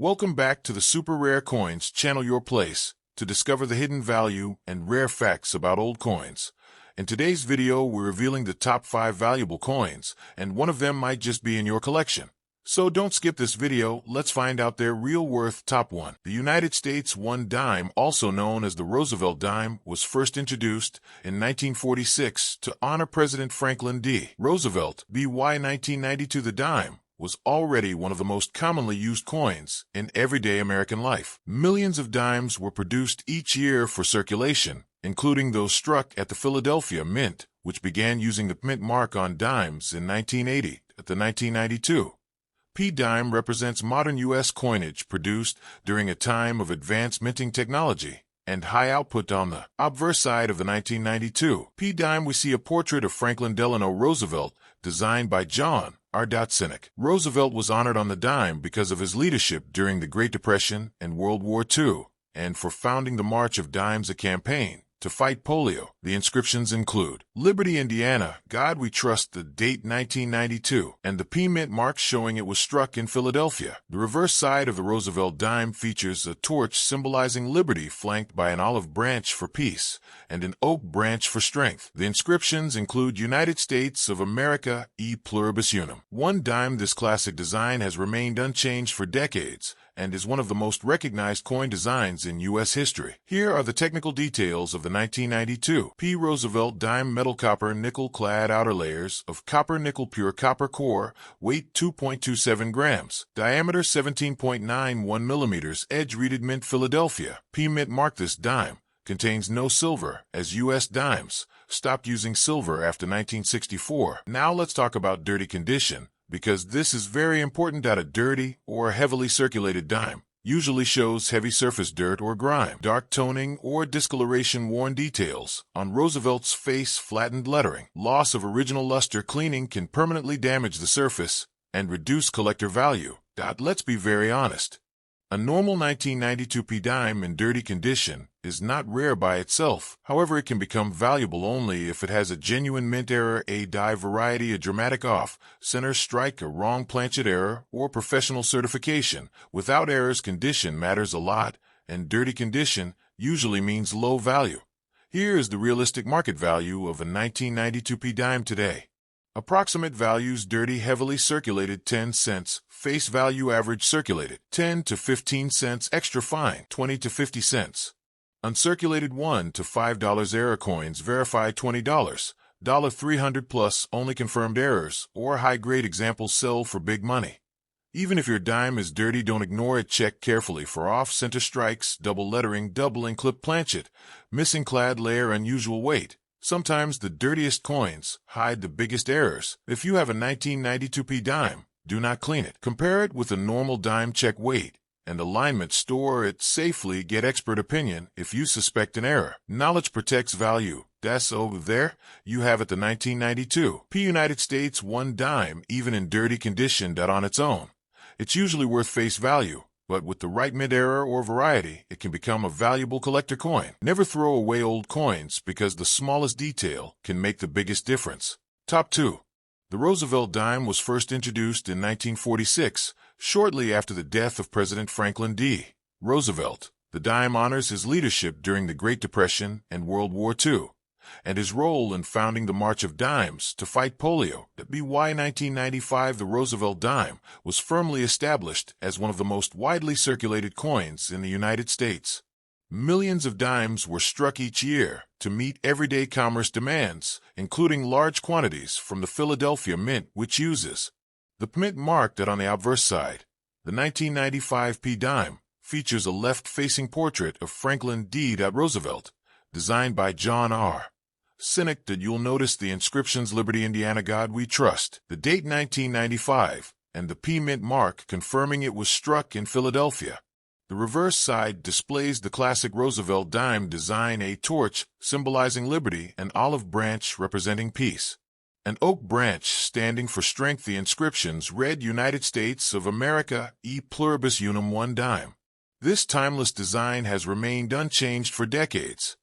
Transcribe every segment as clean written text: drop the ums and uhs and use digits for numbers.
Welcome back to the Super Rare Coins channel, your place to discover the hidden value and rare facts about old coins. In today's video, we're revealing the top 5 valuable coins, and one of them might just be in your collection. So don't skip this video, let's find out their real worth. Top 1. The United States dime, also known as the Roosevelt Dime, was first introduced in 1946 to honor President Franklin D. Roosevelt. By 1992, the dime was already one of the most commonly used coins in everyday American life. Millions of dimes were produced each year for circulation, including those struck at the Philadelphia Mint, which began using the mint mark on dimes in 1980 at the 1992. Dime represents modern U.S. coinage produced during a time of advanced minting technology and high output. On the obverse side of the 1992 Dime, we see a portrait of Franklin Delano Roosevelt, designed by John R. Sinek. Roosevelt was honored on the dime because of his leadership during the Great Depression and World War II, and for founding the March of Dimes, a campaign to fight polio. The inscriptions include Liberty, Indiana, God We Trust, the date 1992, and the P mint mark showing it was struck in Philadelphia. The reverse side of the Roosevelt dime features a torch symbolizing liberty flanked by an olive branch for peace and an oak branch for strength. The inscriptions include United States of America, e pluribus unum. One dime. This classic design has remained unchanged for decades and is one of the most recognized coin designs in U.S. history. Here are the technical details of the 1992 Roosevelt Dime. Metal copper nickel clad outer layers of copper nickel, pure copper core, weight 2.27 grams, diameter 17.91 millimeters, edge reeded mint, Philadelphia. Mint mark. This dime contains no silver, as U.S. dimes stopped using silver after 1964. Now let's talk about dirty condition, because this is very important. A dirty or heavily circulated dime usually shows heavy surface dirt or grime, dark toning or discoloration, worn details on Roosevelt's face, flattened lettering. Loss of original luster. Cleaning can permanently damage the surface and reduce collector value. Let's be very honest. A normal 1992 dime in dirty condition is not rare by itself. However, it can become valuable only if it has a genuine mint error, a die variety, a dramatic off center strike, a wrong planchet error, or professional certification. Without errors, condition matters a lot, and dirty condition usually means low value. Here is the realistic market value of a 1992 dime today. Approximate values: dirty, heavily circulated, 10 cents. Face value: average circulated, 10 to 15 cents. Extra fine, 20 to 50 cents. Uncirculated, $1 to $5. Error coins verified, $20. $300 plus. Only confirmed errors or high-grade examples sell for big money. Even if your dime is dirty, don't ignore it. Check carefully for off-center strikes, double lettering, double and clip planchet, missing clad layer, unusual weight. Sometimes the dirtiest coins hide the biggest errors. If you have a 1992 dime, do not clean it. Compare it with a normal dime. Check weight and alignment. Store it safely. Get expert opinion if you suspect an error. Knowledge protects value. That's over there. You have it, the 1992 United States dime. Even in dirty condition, on its own, it's usually worth face value. But with the right mint error or variety, it can become a valuable collector coin. Never throw away old coins, because the smallest detail can make the biggest difference. Top 2. The Roosevelt dime was first introduced in 1946, shortly after the death of President Franklin D. Roosevelt. The dime honors his leadership during the Great Depression and World War II, and his role in founding the March of Dimes to fight polio. By 1995, the Roosevelt dime was firmly established as one of the most widely circulated coins in the United States. Millions of dimes were struck each year to meet everyday commerce demands, including large quantities from the Philadelphia Mint, which uses the mint mark. On the obverse side, the 1995 dime features a left-facing portrait of Franklin D. Roosevelt, designed by John R. Sinek. You'll notice the inscriptions: Liberty, Indiana, God We Trust, the date 1995, and the P mint mark confirming it was struck in Philadelphia. The reverse side displays the classic Roosevelt dime design: a torch symbolizing liberty, an olive branch representing peace, an oak branch standing for strength. The inscriptions read United States of America, e pluribus unum. Dime. This timeless design has remained unchanged for decades.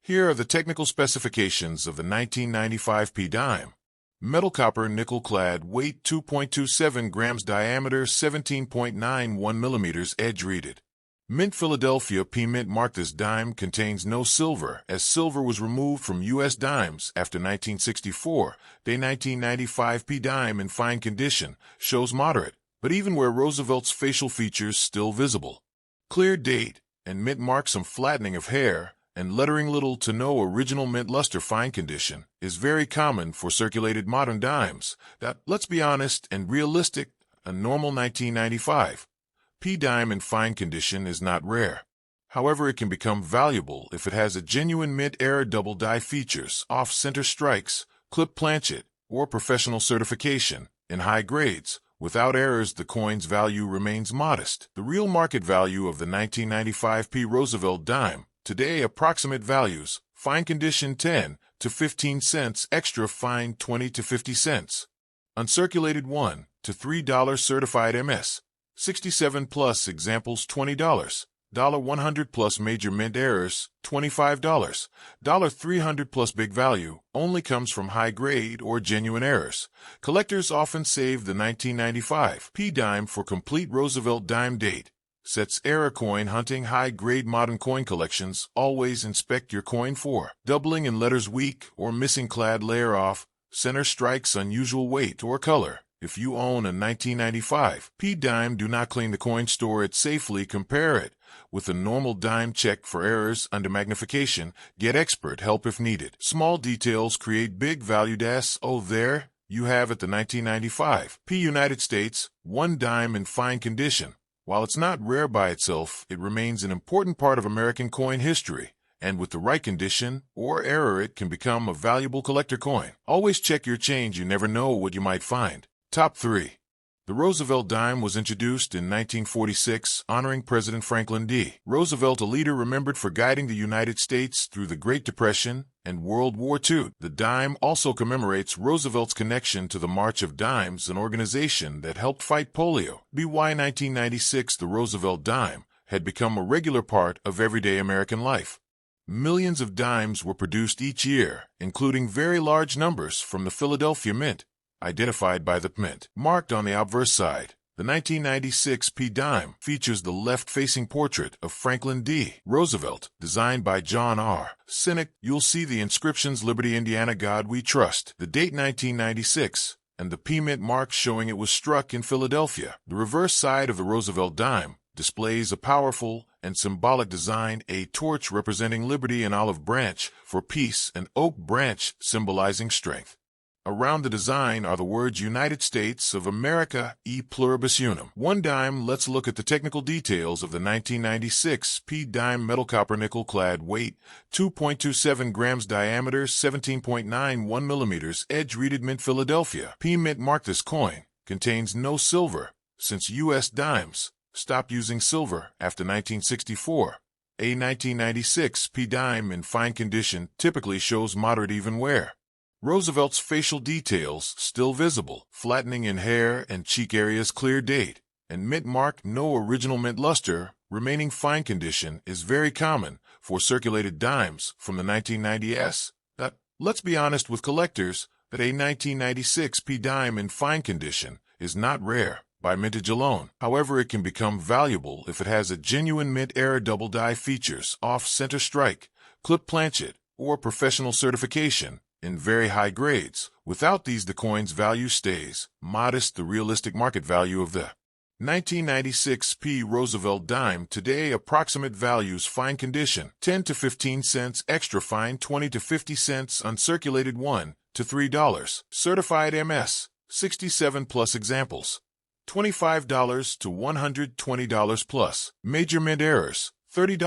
Here are the technical specifications of the 1995 dime. Metal copper nickel clad, weight 2.27 grams, diameter 17.91 millimeters, edge reeded. Mint Philadelphia P. Mint marked this dime contains no silver, as silver was removed from U.S. dimes after 1964. Day 1995 P. Dime in fine condition, shows moderate, but even where Roosevelt's facial features still visible. Clear date, and mint mark some flattening of hair, and lettering little to no original mint luster. Fine condition is very common for circulated modern dimes. That, let's be honest and realistic, a normal 1995 P dime in fine condition is not rare. However, it can become valuable if it has a genuine mint era double die features, off-center strikes, clip planchet, or professional certification. In high grades, without errors, the coin's value remains modest. The real market value of the 1995 P Roosevelt dime, today approximate values: fine condition 10 to 15 cents, extra fine 20 to 50 cents. Uncirculated $1 to $3, certified MS 67 plus examples $20, $100 plus major mint errors $25, $300 plus big value only comes from high grade or genuine errors. Collectors often save the 1995 P dime for complete Roosevelt dime date. Sets era coin hunting. High grade modern coin collections always inspect your coin for doubling in letters, weak or missing clad layer, off center strikes, unusual weight or color. If you own a 1995 P dime, do not clean the coin, store it safely, compare it with a normal dime, check for errors under magnification, get expert help if needed. Small details create big value. Oh, there you have it, the 1995 P United States $1 dime in fine condition. While it's not rare by itself, it remains an important part of American coin history, and with the right condition or error, it can become a valuable collector coin. Always check your change, you never know what you might find. Top 3. The Roosevelt dime was introduced in 1946, honoring President Franklin D. Roosevelt, a leader remembered for guiding the United States through the Great Depression and World War II. The dime also commemorates Roosevelt's connection to the March of Dimes, an organization that helped fight polio. By 1996, the Roosevelt dime had become a regular part of everyday American life. Millions of dimes were produced each year, including very large numbers from the Philadelphia Mint, identified by the mint marked on the obverse side. The 1996 P dime features the left-facing portrait of Franklin D. Roosevelt, designed by John R. Sinek. You'll see the inscriptions "Liberty, Indiana, God We Trust," the date 1996, and the P mint mark showing it was struck in Philadelphia. The reverse side of the Roosevelt dime displays a powerful and symbolic design, a torch representing liberty, an olive branch for peace, an oak branch symbolizing strength. Around the design are the words "United States of America, e pluribus unum." $1 dime. Let's look at the technical details of the 1996 P dime. Metal copper nickel clad, weight 2.27 grams, diameter 17.91 millimeters, edge reeded. Mint Philadelphia P mint mark. This coin contains no silver, since U.S. dimes stopped using silver after 1964. A 1996 P dime in fine condition typically shows moderate even wear. Roosevelt's facial details still visible, flattening in hair and cheek areas. Clear date, and mint mark. No original mint luster. Remaining fine condition is very common for circulated dimes from the 1990s. Let's be honest with collectors, that a 1996 P dime in fine condition is not rare by mintage alone. However, it can become valuable if it has a genuine mint era double die features, off-center strike, clip planchet, or professional certification in very high grades. Without these, the coin's value stays modest. The realistic market value of the 1996 P Roosevelt dime, today approximate values: fine condition 10 to 15 cents, extra fine 20 to 50 cents, uncirculated $1 to $3, certified MS 67 plus examples $25 to $120 plus, major mint errors $30,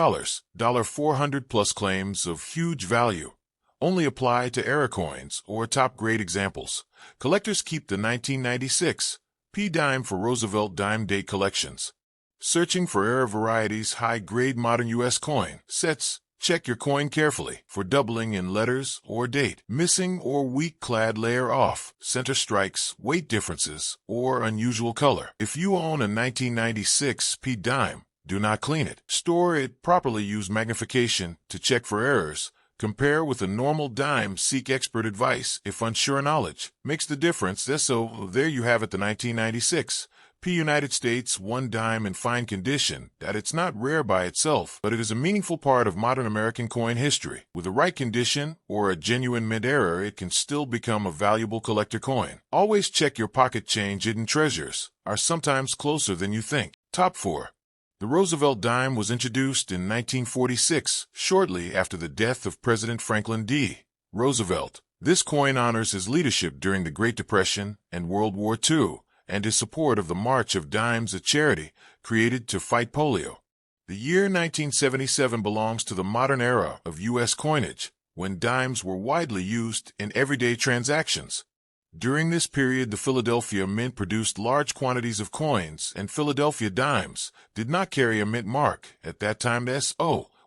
$400 plus. Claims of huge value only apply to era coins or top-grade examples. Collectors keep the 1996 P dime for Roosevelt dime date collections. Searching for era varieties, high-grade modern U.S. coin sets. Check your coin carefully for doubling in letters or date, missing or weak clad layer, off center strikes, weight differences, or unusual color. If you own a 1996 P dime, do not clean it. Store it properly. Use magnification to check for errors Compare with a normal dime, seek expert advice if unsure knowledge makes the difference. So there you have it, the 1996 United States 1 dime in fine condition. That it's not rare by itself, but it is a meaningful part of modern American coin history. With the right condition or a genuine mint error, it can still become a valuable collector coin. Always check your pocket change. Hidden treasures are sometimes closer than you think. Top 4. The Roosevelt dime was introduced in 1946, shortly after the death of President Franklin D. Roosevelt. This coin honors his leadership during the Great Depression and World War II, and his support of the March of Dimes, a charity created to fight polio. The year 1977 belongs to the modern era of U.S. coinage, when dimes were widely used in everyday transactions. During this period, the Philadelphia Mint produced large quantities of coins, and Philadelphia dimes did not carry a mint mark at that time.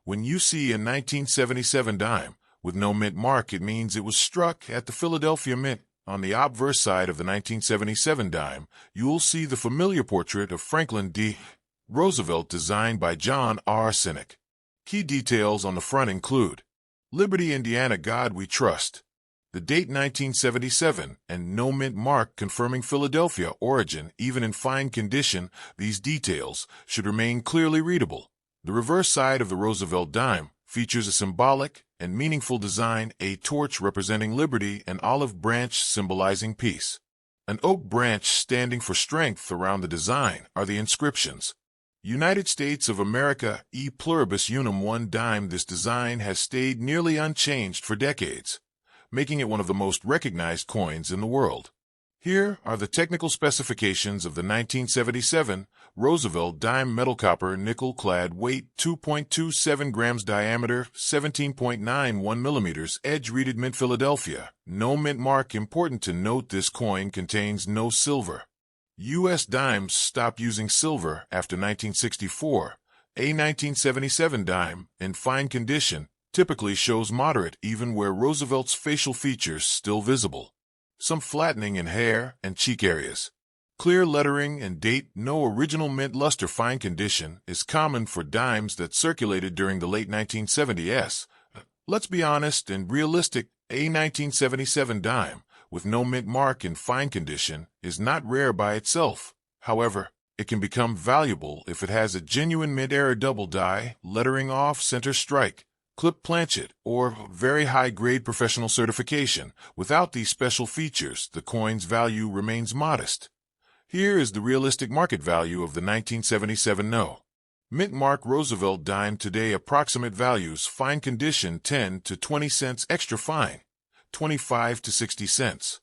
When you see a 1977 dime with no mint mark, it means it was struck at the Philadelphia Mint. On the obverse side of the 1977 dime, you'll see the familiar portrait of Franklin D. Roosevelt designed by John R. Sinek. Key details on the front include Liberty, Indiana, God We Trust. The date 1977 and no mint mark confirming Philadelphia origin. Even in fine condition, these details should remain clearly readable. The reverse side of the Roosevelt dime features a symbolic and meaningful design, a torch representing liberty, an olive branch symbolizing peace. An oak branch standing for strength. Around the design are the inscriptions. United States of America, e pluribus unum 1 dime. This design has stayed nearly unchanged for decades, making it one of the most recognized coins in the world. Here are the technical specifications of the 1977 Roosevelt dime. Metal copper nickel clad, weight 2.27 grams, diameter 17.91 millimeters, edge reeded, mint, Philadelphia. No mint mark. Important to note, this coin contains no silver. U.S. dimes stopped using silver after 1964. A 1977 dime, in fine condition, typically shows moderate, even where Roosevelt's facial features still visible. Some flattening in hair and cheek areas. Clear lettering and date. No original mint luster. Fine condition is common for dimes that circulated during the late 1970s. Let's be honest and realistic, a 1977 dime with no mint mark in fine condition is not rare by itself. However, it can become valuable if it has a genuine mint error, double die, lettering off center, strike, clip planchet, or very high-grade professional certification. Without these special features, the coin's value remains modest. Here is the realistic market value of the 1977 no mint mark Roosevelt dime today. Approximate values: fine condition 10 to 20 cents, extra fine 25 to 60 cents,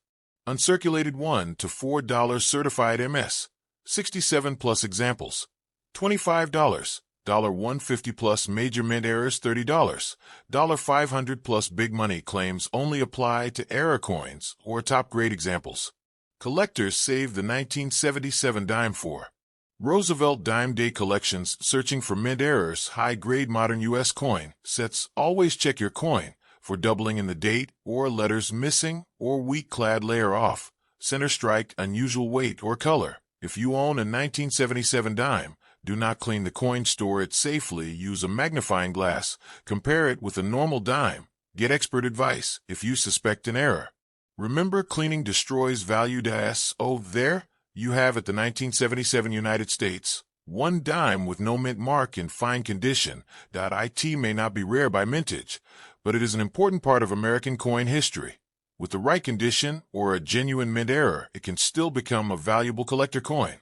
uncirculated $1 to $4, certified MS 67 plus examples $25, $150 plus major mint errors, $30, $500 plus big money. Claims only apply to error coins or top grade examples. Collectors save the 1977 dime for Roosevelt Dime Day collections. Searching for mint errors, high grade modern U.S. coin sets. Always check your coin for doubling in the date or letters missing or weak clad, layer off, center strike, unusual weight or color. If you own a 1977 dime, do not clean the coin. Store it safely. Use a magnifying glass. Compare it with a normal dime. Get expert advice if you suspect an error. Remember, cleaning destroys value. There you have it, the 1977 United States 1 dime with no mint mark in fine condition. It may not be rare by mintage, but it is an important part of American coin history. With the right condition or a genuine mint error, it can still become a valuable collector coin.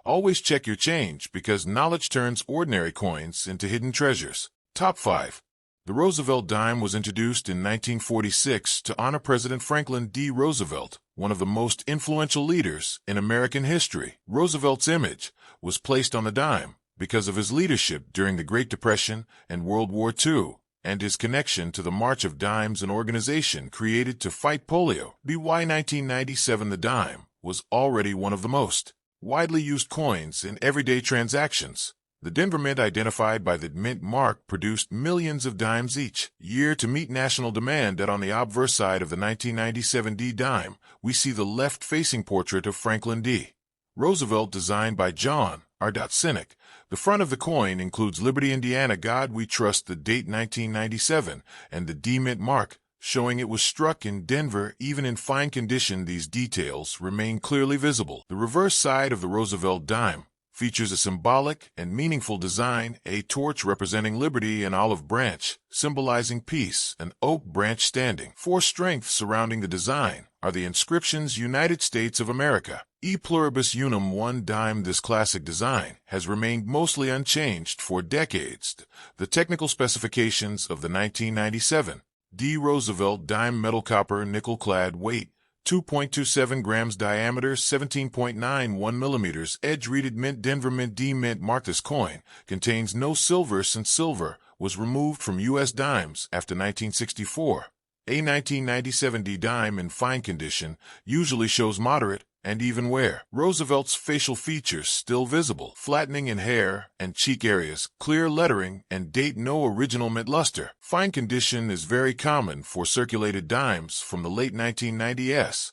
Always check your change, because knowledge turns ordinary coins into hidden treasures. Top 5. The Roosevelt dime was introduced in 1946 to honor President Franklin D. Roosevelt, one of the most influential leaders in American history. Roosevelt's image was placed on the dime because of his leadership during the Great Depression and World War II, and his connection to the March of Dimes, an organization created to fight polio. By 1997, the dime was already one of the most widely used coins in everyday transactions. The Denver Mint, identified by the mint mark, produced millions of dimes each year to meet national demand. On the obverse side of the 1997 D dime, we see the left-facing portrait of Franklin D. Roosevelt designed by John R.Cynic. The front of the coin includes Liberty, Indiana, God We Trust, the date 1997, and the D mint mark, showing it was struck in Denver. Even in fine condition, these details remain clearly visible. The reverse side of the Roosevelt Dime features a symbolic and meaningful design, a torch representing liberty, an olive branch symbolizing peace, an oak branch standing for strength. Surrounding the design are the inscriptions United States of America, E pluribus unum, one dime. This classic design has remained mostly unchanged for decades. The technical specifications of the 1997 D Roosevelt Dime: metal, copper, nickel-clad, weight 2.27 grams, diameter 17.91 millimeters, edge reeded mint, Denver mint, D mint mark. This coin contains no silver since silver was removed from U.S. dimes after 1964. A 1997 D dime in fine condition usually shows moderate and even wear. Roosevelt's facial features still visible: flattening in hair and cheek areas, clear lettering, and date: no original mint luster. Fine condition is very common for circulated dimes from the late 1990s.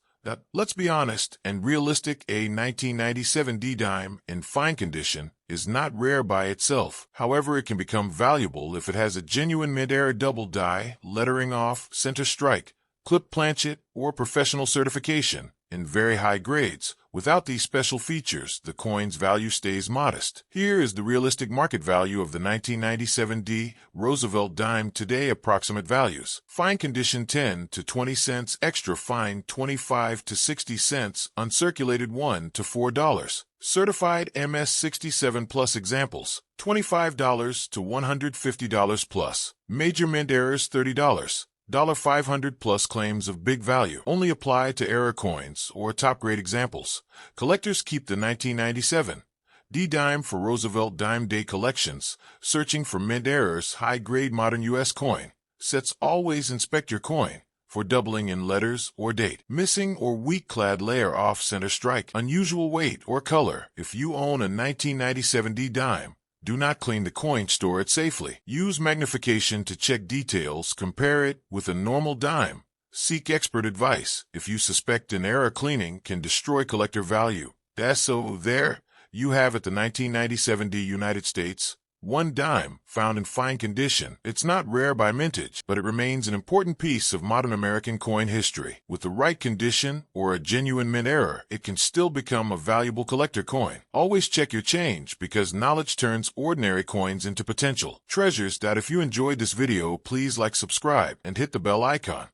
Let's be honest and realistic, a 1997 D dime in fine condition is not rare by itself. However, it can become valuable if it has a genuine mint-era double die, lettering off, center strike, clip planchet, or professional certification in very high grades. Without these special features, the coin's value stays modest. Here is the realistic market value of the 1997 D Roosevelt Dime today. Approximate values: fine condition 10 to 20 cents, extra fine 25 to 60 cents, uncirculated $1 to $4, certified MS 67 plus. Examples: $25 to $150 plus. Major mint errors $30. $500 plus. Claims of big value only apply to error coins or top-grade examples. Collectors keep the 1997 D dime for Roosevelt Dime Day collections. Searching for mint errors: high-grade modern U.S. coin sets. Always inspect your coin for doubling in letters or date. Missing or weak-clad layer, off-center strike, unusual weight or color. If you own a 1997 D dime, do not clean the coin, store it safely. Use magnification to check details, compare it with a normal dime. Seek expert advice if you suspect an error. Cleaning can destroy collector value. So there you have it, the 1997 D United States one dime, found in fine condition. It's not rare by mintage, but it remains an important piece of modern American coin history. With the right condition or a genuine mint error, it can still become a valuable collector coin. Always check your change, because knowledge turns ordinary coins into potential treasures. If you enjoyed this video, please like, subscribe, and hit the bell icon.